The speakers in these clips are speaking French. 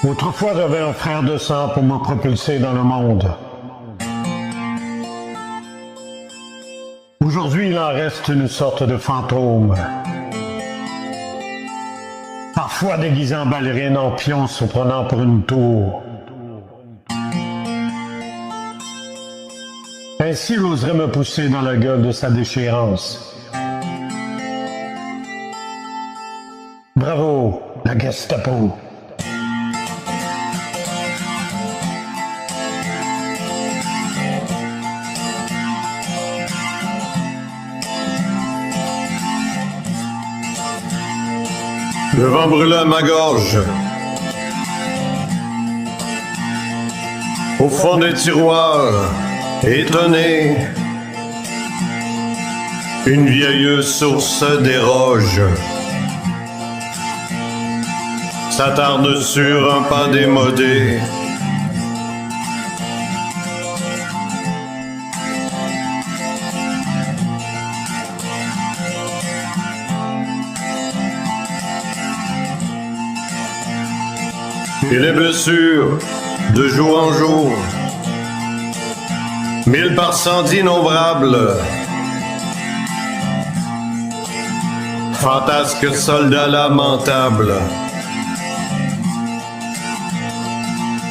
Autrefois, j'avais un frère de sang pour me propulser dans le monde. Aujourd'hui, il en reste une sorte de fantôme. Parfois déguisé en ballerine en pion se prenant pour une tour. Ainsi, il oserait me pousser dans la gueule de sa déchéance. Bravo, la Gestapo. Le vent brûla ma gorge. Au fond des tiroirs, étonné, une vieille source déroge s'attarde sur un pas démodé. Et les blessures, de jour en jour, 1000 par cent d'innombrables, fantasque soldat lamentable,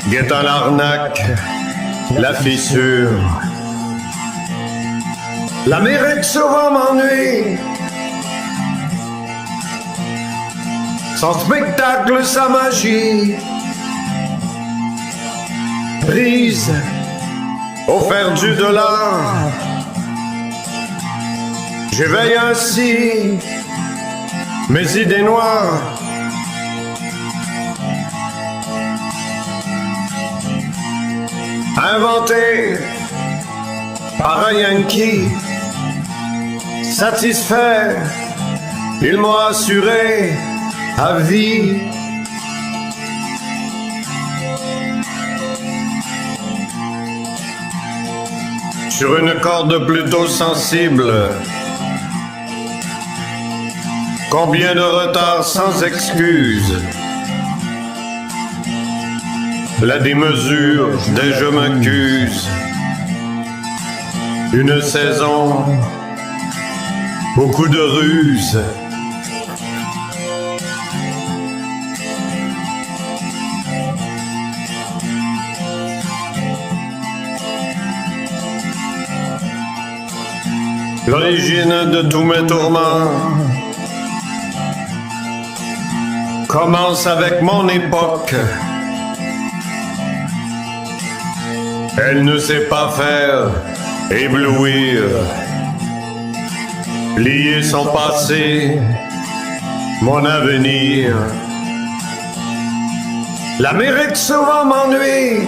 guettant l'arnaque, la fissure. L'Amérique souvent m'ennuie, son spectacle, sa magie, prise au fer du dollar. J'éveille ainsi mes idées noires. Inventé par un Yankee, satisfait, il m'a assuré à vie. Sur une corde plutôt sensible, combien de retards sans excuse, la démesure dès je m'accuse, une saison, beaucoup de ruses. L'origine de tous mes tourments commence avec mon époque. Elle ne sait pas faire éblouir, plier son passé, mon avenir. L'Amérique souvent m'ennuie,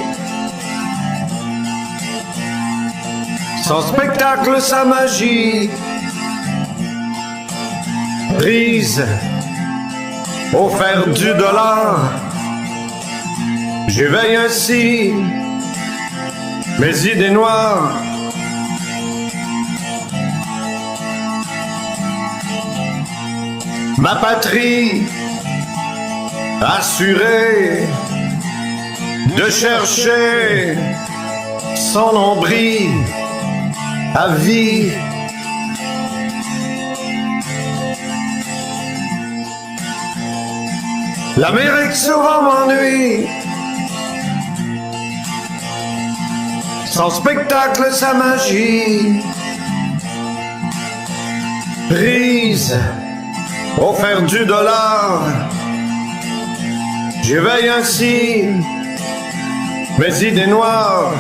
son spectacle, sa magie, prise au fer du dollar. J'éveille ainsi mes idées noires. Ma patrie assurée de chercher son nombril à vie. L'Amérique souvent m'ennuie, son spectacle, sa magie, prise au fer du dollar. J'éveille ainsi mes idées noires.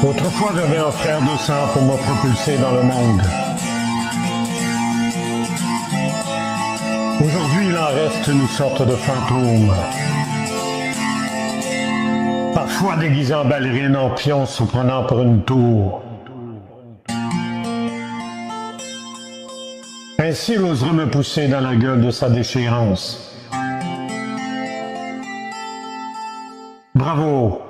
Autrefois, j'avais un frère de sang pour me propulser dans le monde. Aujourd'hui, il en reste une sorte de fantôme. Parfois déguisé en ballerine en pion se prenant pour une tour. Ainsi, il oserait me pousser dans la gueule de sa déchéance. Bravo,